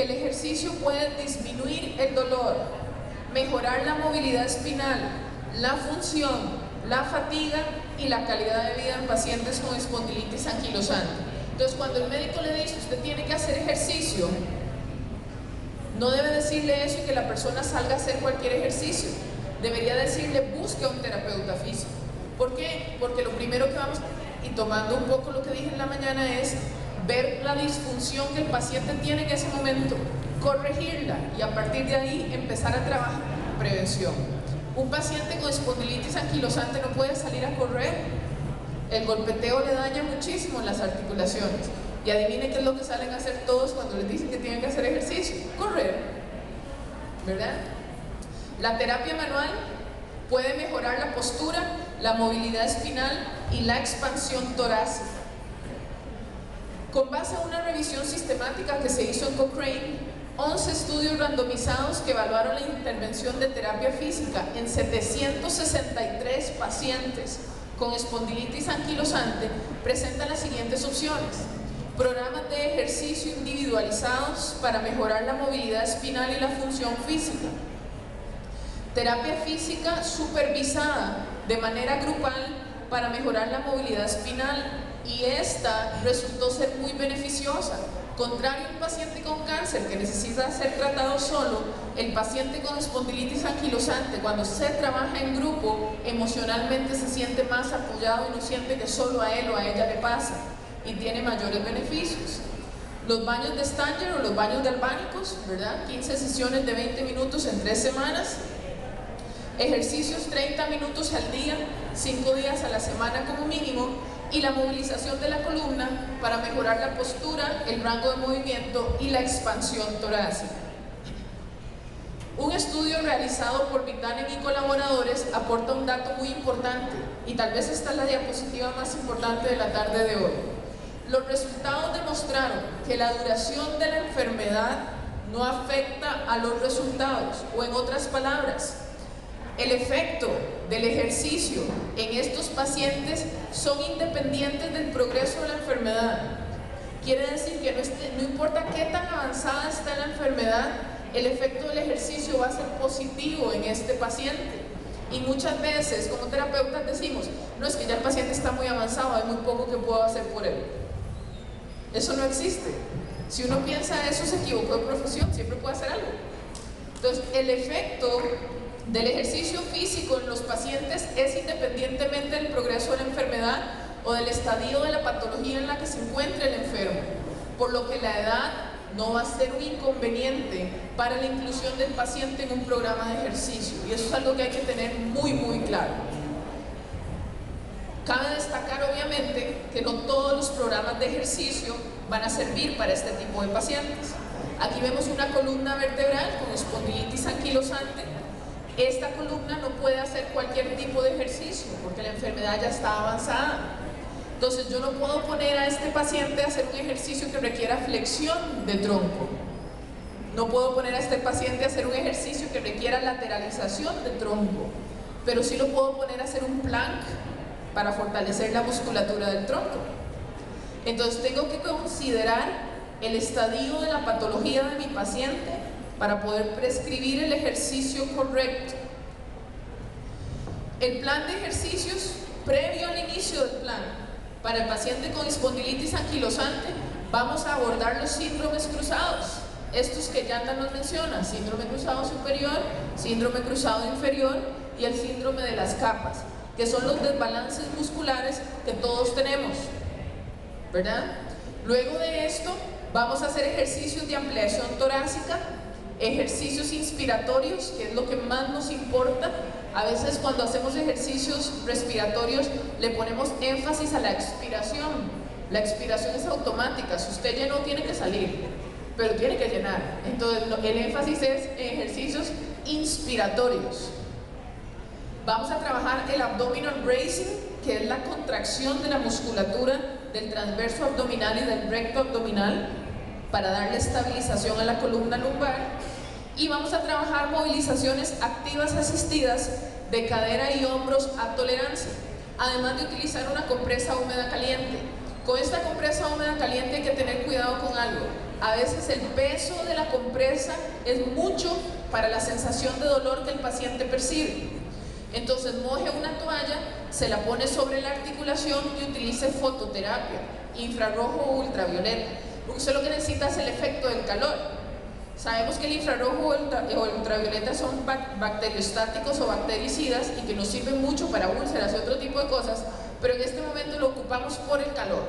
que el ejercicio puede disminuir el dolor, mejorar la movilidad espinal, la función, la fatiga y la calidad de vida en pacientes con espondilitis anquilosante. Entonces, cuando el médico le dice usted tiene que hacer ejercicio, no debe decirle eso y que la persona salga a hacer cualquier ejercicio. Debería decirle busque a un terapeuta físico. ¿Por qué? Porque lo primero que vamos, y tomando un poco lo que dije en la mañana, es ver la disfunción que el paciente tiene en ese momento, corregirla y a partir de ahí empezar a trabajar en prevención. Un paciente con espondilitis anquilosante no puede salir a correr. El golpeteo le daña muchísimo las articulaciones. Y adivine qué es lo que salen a hacer todos cuando les dicen que tienen que hacer ejercicio: correr, ¿verdad? La terapia manual puede mejorar la postura, la movilidad espinal y la expansión torácica. Con base a una revisión sistemática que se hizo en Cochrane, 11 estudios randomizados que evaluaron la intervención de terapia física en 763 pacientes con espondilitis anquilosante presentan las siguientes opciones: programas de ejercicio individualizados para mejorar la movilidad espinal y la función física, terapia física supervisada de manera grupal para mejorar la movilidad espinal, y esta resultó ser muy beneficiosa. Contrario a un paciente con cáncer que necesita ser tratado solo, el paciente con espondilitis anquilosante, cuando se trabaja en grupo, emocionalmente se siente más apoyado y no siente que solo a él o a ella le pasa, y tiene mayores beneficios. Los baños de Stanger o los baños galvánicos, ¿verdad? 15 sesiones de 20 minutos en 3 semanas. Ejercicios 30 minutos al día, 5 días a la semana como mínimo, y la movilización de la columna para mejorar la postura, el rango de movimiento y la expansión torácica. Un estudio realizado por Vitanen y colaboradores aporta un dato muy importante, y tal vez esta es la diapositiva más importante de la tarde de hoy. Los resultados demostraron que la duración de la enfermedad no afecta a los resultados, o en otras palabras, el efecto del ejercicio en estos pacientes son independientes del progreso de la enfermedad. Quiere decir que no importa qué tan avanzada está la enfermedad, el efecto del ejercicio va a ser positivo en este paciente. Y muchas veces como terapeutas decimos, no, es que ya el paciente está muy avanzado, hay muy poco que puedo hacer por él. Eso no existe. Si uno piensa eso, se equivocó de profesión, siempre puede hacer algo. Entonces, el efecto del ejercicio físico en los pacientes es independientemente del progreso de la enfermedad o del estadio de la patología en la que se encuentre el enfermo, por lo que la edad no va a ser un inconveniente para la inclusión del paciente en un programa de ejercicio, y eso es algo que hay que tener muy muy claro. Cabe destacar obviamente que no todos los programas de ejercicio van a servir para este tipo de pacientes. Aquí vemos una columna vertebral con espondilitis anquilosante. Esta columna no puede hacer cualquier tipo de ejercicio porque la enfermedad ya está avanzada. Entonces yo no puedo poner a este paciente a hacer un ejercicio que requiera flexión de tronco. No puedo poner a este paciente a hacer un ejercicio que requiera lateralización de tronco, pero sí lo puedo poner a hacer un plank para fortalecer la musculatura del tronco. Entonces tengo que considerar el estadio de la patología de mi paciente para poder prescribir el ejercicio correcto. El plan de ejercicios previo al inicio del plan. Para el paciente con espondilitis anquilosante vamos a abordar los síndromes cruzados, estos que Yanda nos menciona: síndrome cruzado superior, síndrome cruzado inferior y el síndrome de las capas, que son los desbalances musculares que todos tenemos, ¿verdad? Luego de esto vamos a hacer ejercicios de ampliación torácica, ejercicios inspiratorios, que es lo que más nos importa. A veces cuando hacemos ejercicios respiratorios le ponemos énfasis a la expiración. La expiración es automática, si usted llenó tiene que salir, pero tiene que llenar. Entonces el énfasis es en ejercicios inspiratorios. Vamos a trabajar el abdominal bracing, que es la contracción de la musculatura del transverso abdominal y del recto abdominal para darle estabilización a la columna lumbar. Y vamos a trabajar movilizaciones activas asistidas de cadera y hombros a tolerancia, además de utilizar una compresa húmeda caliente. Con esta compresa húmeda caliente hay que tener cuidado con algo. A veces el peso de la compresa es mucho para la sensación de dolor que el paciente percibe. Entonces moje una toalla, se la pone sobre la articulación y utilice fototerapia, infrarrojo o ultravioleta, porque usted lo que necesita es el efecto del calor. Sabemos que el infrarrojo o el ultravioleta son bacteriostáticos o bactericidas y que nos sirven mucho para úlceras y otro tipo de cosas, pero en este momento lo ocupamos por el calor.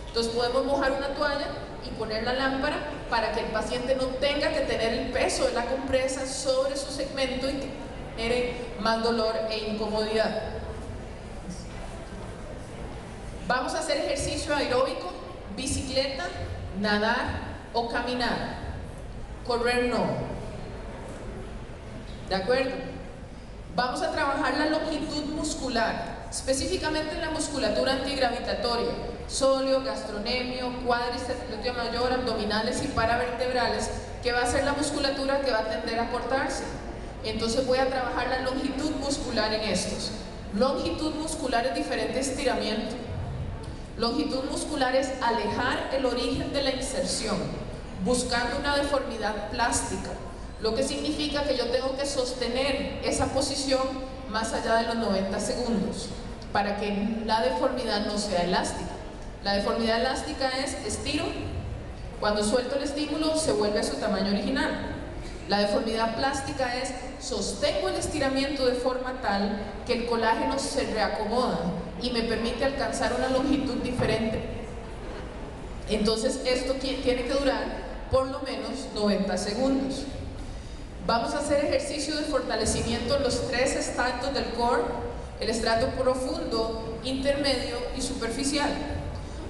Entonces podemos mojar una toalla y poner la lámpara para que el paciente no tenga que tener el peso de la compresa sobre su segmento y que genere más dolor e incomodidad. Vamos a hacer ejercicio aeróbico, bicicleta, nadar o caminar. Correr no. ¿De acuerdo? Vamos a trabajar la longitud muscular, específicamente en la musculatura antigravitatoria, sóleo, gastrocnemio, cuádriceps, glúteo mayor, abdominales y paravertebrales, que va a ser la musculatura que va a tender a cortarse. Entonces voy a trabajar la longitud muscular en estos. Longitud muscular es diferente estiramiento. Longitud muscular es alejar el origen de la inserción, buscando una deformidad plástica, lo que significa que yo tengo que sostener esa posición más allá de los 90 segundos para que la deformidad no sea elástica. La deformidad elástica es estiro, cuando suelto el estímulo se vuelve a su tamaño original. La deformidad plástica es sostengo el estiramiento de forma tal que el colágeno se reacomoda y me permite alcanzar una longitud diferente. Entonces esto tiene que durar por lo menos 90 segundos. Vamos a hacer ejercicio de fortalecimiento en los tres estratos del core: el estrato profundo, intermedio y superficial.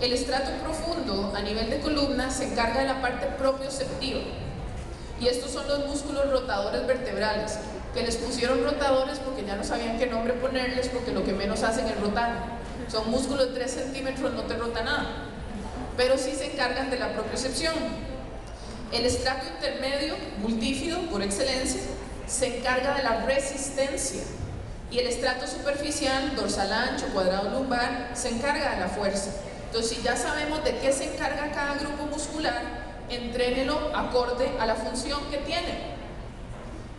El estrato profundo a nivel de columna se encarga de la parte propioceptiva, y estos son los músculos rotadores vertebrales, que les pusieron rotadores porque ya no sabían qué nombre ponerles, porque lo que menos hacen es rotar. Son músculos de 3 centímetros, no te rota nada, pero sí se encargan de la propiocepción. El estrato intermedio, multífido por excelencia, se encarga de la resistencia, y el estrato superficial, dorsal ancho, cuadrado lumbar, se encarga de la fuerza. Entonces, si ya sabemos de qué se encarga cada grupo muscular, entrénelo acorde a la función que tiene.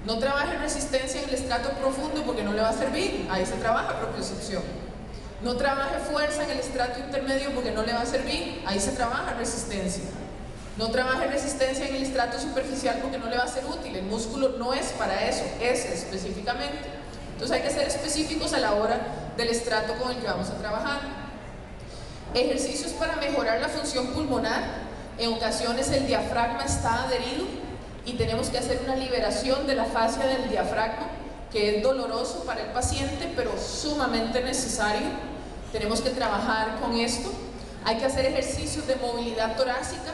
No trabaje resistencia en el estrato profundo porque no le va a servir, ahí se trabaja propiocepción. No trabaje fuerza en el estrato intermedio porque no le va a servir, ahí se trabaja resistencia. No trabaje resistencia en el estrato superficial porque no le va a ser útil, el músculo no es para eso, es específicamente. Entonces hay que ser específicos a la hora del estrato con el que vamos a trabajar. Ejercicios para mejorar la función pulmonar. En ocasiones el diafragma está adherido y tenemos que hacer una liberación de la fascia del diafragma, que es doloroso para el paciente, pero sumamente necesario. Tenemos que trabajar con esto. Hay que hacer ejercicios de movilidad torácica.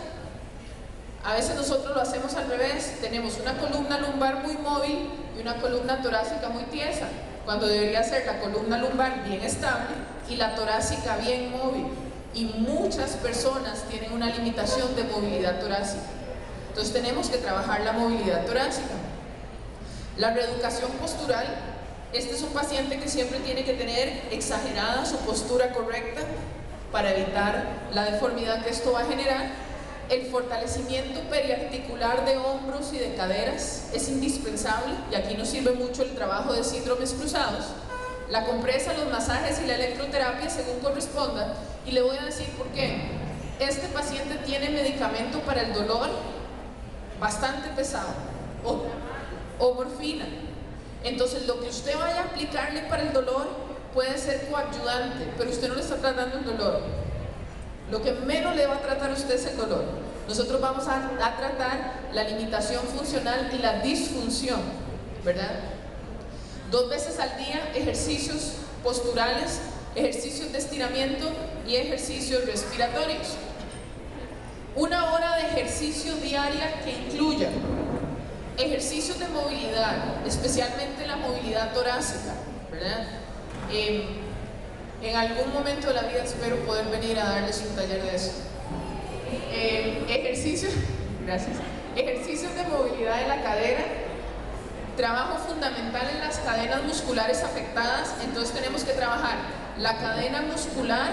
A veces nosotros lo hacemos al revés, tenemos una columna lumbar muy móvil y una columna torácica muy tiesa, cuando debería ser la columna lumbar bien estable y la torácica bien móvil. Y muchas personas tienen una limitación de movilidad torácica. Entonces tenemos que trabajar la movilidad torácica. La reeducación postural. Este es un paciente que siempre tiene que tener exagerada su postura correcta para evitar la deformidad que esto va a generar. El fortalecimiento periarticular de hombros y de caderas es indispensable, y aquí nos sirve mucho el trabajo de síndromes cruzados. La compresa, los masajes y la electroterapia según corresponda, y le voy a decir por qué. Este paciente tiene medicamento para el dolor bastante pesado, o morfina. Entonces lo que usted vaya a aplicarle para el dolor puede ser coadyuvante, pero usted no le está tratando el dolor. Lo que menos le va a tratar a usted es el dolor. Nosotros vamos a tratar la limitación funcional y la disfunción, ¿verdad? 2 veces al día, ejercicios posturales, ejercicios de estiramiento y ejercicios respiratorios. 1 hora de ejercicio diaria que incluya ejercicios de movilidad, especialmente la movilidad torácica, ¿verdad? En algún momento de la vida espero poder venir a darles un taller de eso. Gracias. Ejercicios de movilidad de la cadera. Trabajo fundamental en las cadenas musculares afectadas. Entonces tenemos que trabajar la cadena muscular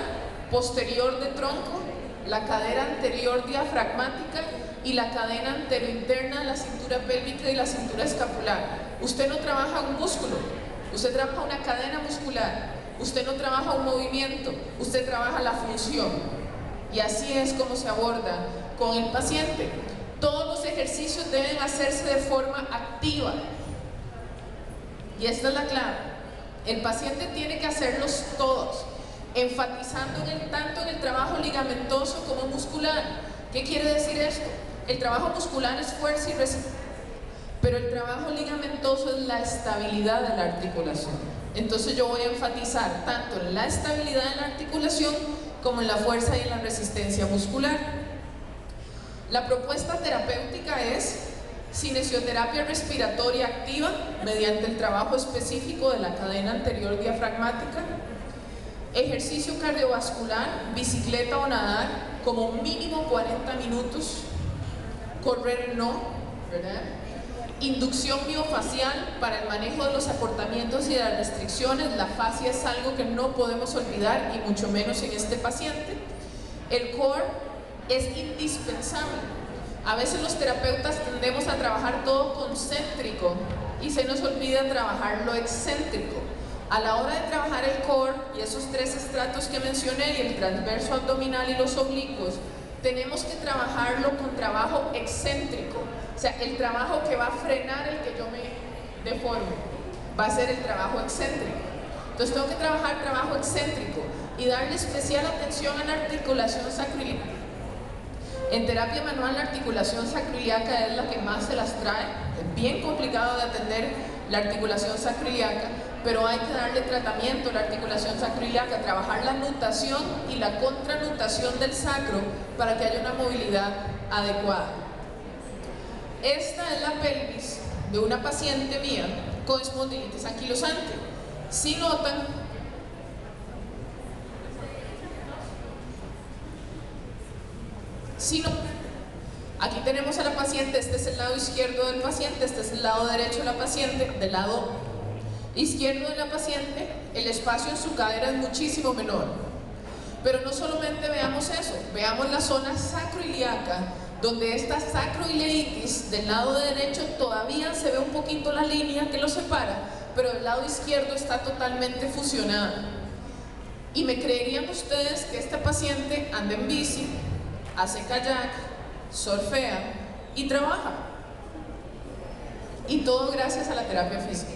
posterior de tronco, la cadera anterior diafragmática y la cadena anterointerna de la cintura pélvica y la cintura escapular. Usted no trabaja un músculo, usted trabaja una cadena muscular, usted no trabaja un movimiento, usted trabaja la función. Y así es como se aborda con el paciente. Todos los ejercicios deben hacerse de forma activa. Y esta es la clave. El paciente tiene que hacerlos todos, enfatizando tanto en el trabajo ligamentoso como muscular. ¿Qué quiere decir esto? El trabajo muscular es fuerza y resistencia, pero el trabajo ligamentoso es la estabilidad de la articulación. Entonces yo voy a enfatizar tanto en la estabilidad de la articulación como en la fuerza y en la resistencia muscular. La propuesta terapéutica es cinesioterapia respiratoria activa mediante el trabajo específico de la cadena anterior diafragmática, ejercicio cardiovascular, bicicleta o nadar, como mínimo 40 minutos, correr no, ¿verdad? Inducción miofacial para el manejo de los acortamientos y de las restricciones. La fascia es algo que no podemos olvidar y mucho menos en este paciente. El core es indispensable. A veces los terapeutas tendemos a trabajar todo concéntrico y se nos olvida trabajar lo excéntrico. A la hora de trabajar el core y esos tres estratos que mencioné, y el transverso abdominal y los oblicuos, tenemos que trabajarlo con trabajo excéntrico. O sea, el trabajo que va a frenar el que yo me deforme va a ser el trabajo excéntrico. Entonces tengo que trabajar trabajo excéntrico y darle especial atención a la articulación sacroiliaca. En terapia manual la articulación sacroiliaca es la que más se las trae. Es bien complicado de atender la articulación sacroiliaca, pero hay que darle tratamiento a la articulación sacroiliaca, trabajar la nutación y la contranutación del sacro para que haya una movilidad adecuada. Esta es la pelvis de una paciente mía con espondilitis anquilosante. Si notan, aquí tenemos a la paciente, este es el lado izquierdo del paciente, este es el lado derecho de la paciente. Del lado izquierdo de la paciente, el espacio en su cadera es muchísimo menor. Pero no solamente veamos eso, veamos la zona sacroiliaca, donde esta sacroileitis del lado derecho todavía se ve un poquito la línea que lo separa, pero del lado izquierdo está totalmente fusionada. Y me creerían ustedes que esta paciente anda en bici, hace kayak, surfea y trabaja. Y todo gracias a la terapia física.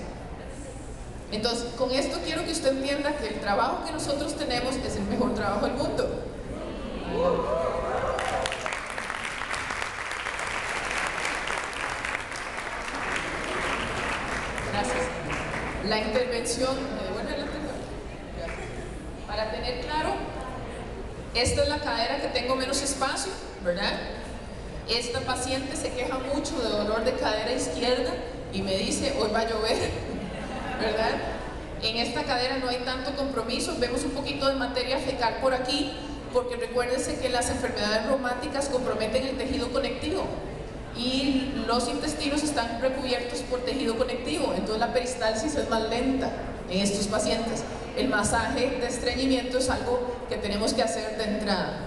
Entonces, con esto quiero que usted entienda que el trabajo que nosotros tenemos es el mejor trabajo del mundo. Gracias. La intervención, para tener claro, esta es la cadera que tengo menos espacio, ¿verdad? Esta paciente se queja mucho de dolor de cadera izquierda y me dice, hoy va a llover, ¿verdad? En esta cadera no hay tanto compromiso, vemos un poquito de materia fecal por aquí, porque recuérdense que las enfermedades reumáticas comprometen el tejido conectivo y los intestinos están recubiertos por tejido conectivo, entonces la peristalsis es más lenta en estos pacientes. El masaje de estreñimiento es algo que tenemos que hacer de entrada.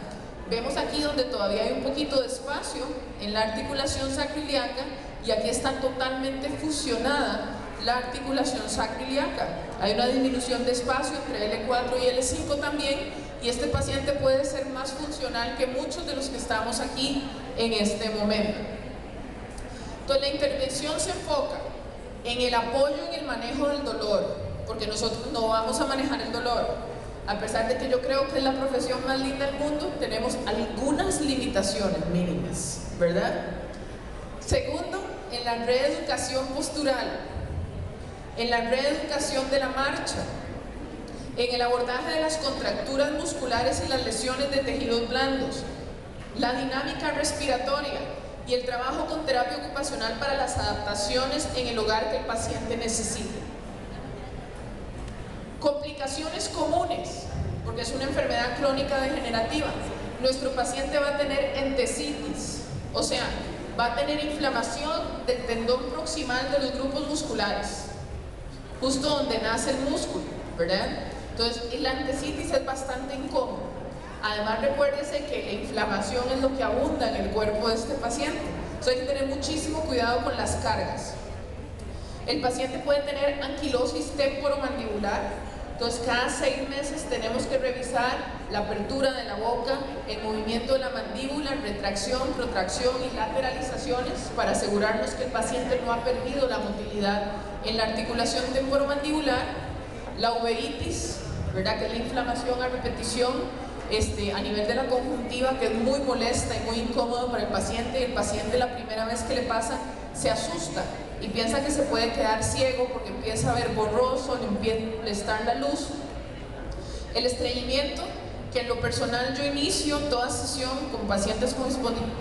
Vemos aquí donde todavía hay un poquito de espacio en la articulación sacroiliaca y aquí está totalmente fusionada la articulación sacroiliaca. Hay una disminución de espacio entre L4 y L5 también, y este paciente puede ser más funcional que muchos de los que estamos aquí en este momento. Entonces la intervención se enfoca en el apoyo en el manejo del dolor, porque nosotros no vamos a manejar el dolor. A pesar de que yo creo que es la profesión más linda del mundo, tenemos algunas limitaciones mínimas, ¿verdad? Segundo, en la reeducación postural, en la reeducación de la marcha, en el abordaje de las contracturas musculares y las lesiones de tejidos blandos, la dinámica respiratoria y el trabajo con terapia ocupacional para las adaptaciones en el hogar que el paciente necesite. Complicaciones comunes, porque es una enfermedad crónica degenerativa. Nuestro paciente va a tener entesitis, o sea, va a tener inflamación del tendón proximal de los grupos musculares, justo donde nace el músculo, ¿verdad? Entonces, la entesitis es bastante incómoda. Además, recuérdese que la inflamación es lo que abunda en el cuerpo de este paciente. Entonces hay que tener muchísimo cuidado con las cargas. El paciente puede tener anquilosis temporomandibular. Entonces, cada 6 meses tenemos que revisar la apertura de la boca, el movimiento de la mandíbula, retracción, protracción y lateralizaciones para asegurarnos que el paciente no ha perdido la motilidad en la articulación temporomandibular. La uveitis, ¿verdad? Que es la inflamación a repetición a nivel de la conjuntiva, que es muy molesta y muy incómodo para el paciente, y el paciente la primera vez que le pasa se asusta y piensa que se puede quedar ciego porque empieza a ver borroso, le empieza a molestar la luz. El estreñimiento, que en lo personal yo inicio toda sesión con pacientes con espondilitis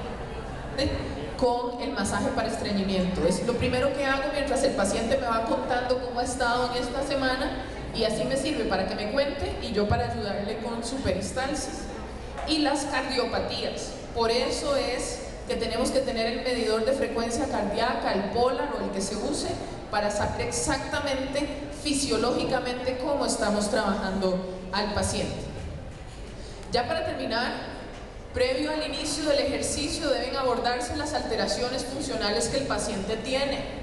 con el masaje para estreñimiento. Es lo primero que hago mientras el paciente me va contando cómo ha estado en esta semana, y así me sirve para que me cuente y yo para ayudarle con su peristalsis. Y las cardiopatías, por eso es que tenemos que tener el medidor de frecuencia cardíaca, el Polar o el que se use, para saber exactamente fisiológicamente cómo estamos trabajando al paciente. Ya para terminar, previo al inicio del ejercicio deben abordarse las alteraciones funcionales que el paciente tiene.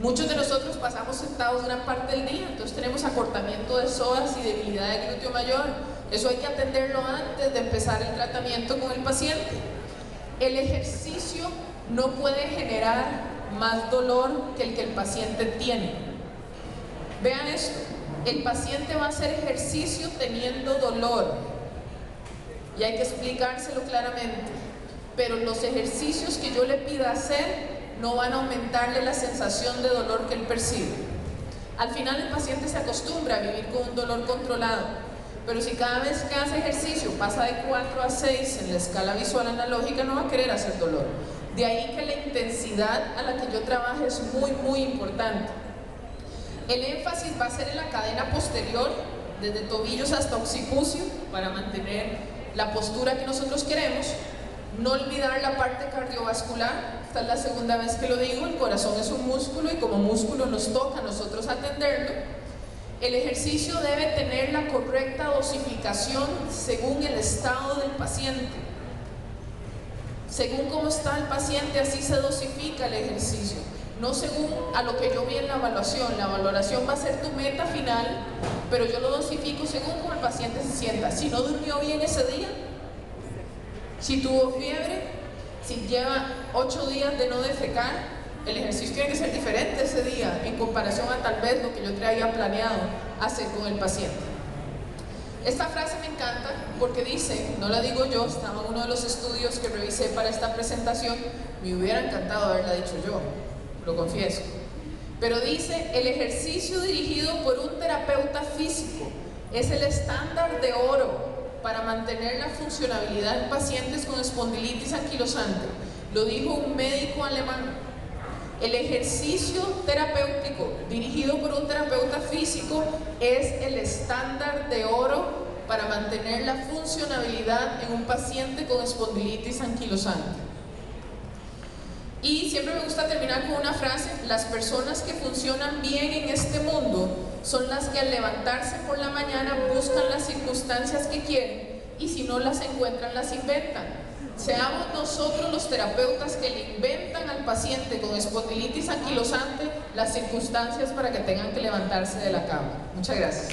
Muchos de nosotros pasamos sentados gran parte del día, entonces tenemos acortamiento de psoas y debilidad del glúteo mayor. Eso hay que atenderlo antes de empezar el tratamiento con el paciente. El ejercicio no puede generar más dolor que el paciente tiene. Vean esto, el paciente va a hacer ejercicio teniendo dolor y hay que explicárselo claramente, pero los ejercicios que yo le pida hacer no van a aumentarle la sensación de dolor que él percibe. Al final el paciente se acostumbra a vivir con un dolor controlado, pero si cada vez que hace ejercicio pasa de 4 a 6 en la escala visual analógica, no va a querer hacer dolor. De ahí que la intensidad a la que yo trabaje es muy importante. El énfasis va a ser en la cadena posterior, desde tobillos hasta occipucio, para mantener la postura que nosotros queremos. No olvidar la parte cardiovascular. Esta es la segunda vez que lo digo, el corazón es un músculo y como músculo nos toca a nosotros atenderlo. El ejercicio debe tener la correcta dosificación según el estado del paciente. Según cómo está el paciente, así se dosifica el ejercicio, no según a lo que yo vi en la evaluación. La valoración va a ser tu meta final, pero yo lo dosifico según cómo el paciente se sienta. Si no durmió bien ese día, si tuvo fiebre, si lleva 8 días de no defecar, el ejercicio tiene que ser diferente ese día en comparación a tal vez lo que yo traía planeado hacer con el paciente. Esta frase me encanta porque dice, no la digo yo, estaba en uno de los estudios que revisé para esta presentación, me hubiera encantado haberla dicho yo, lo confieso, pero dice: el ejercicio dirigido por un terapeuta físico es el estándar de oro para mantener la funcionalidad en pacientes con espondilitis anquilosante. Lo dijo un médico alemán. El ejercicio terapéutico dirigido por un terapeuta físico es el estándar de oro para mantener la funcionalidad en un paciente con espondilitis anquilosante. Y siempre me gusta terminar con una frase: las personas que funcionan bien en este mundo son las que al levantarse por la mañana buscan las circunstancias que quieren y si no las encuentran, las inventan. Seamos nosotros los terapeutas que le inventan al paciente con espondilitis anquilosante las circunstancias para que tengan que levantarse de la cama. Muchas gracias.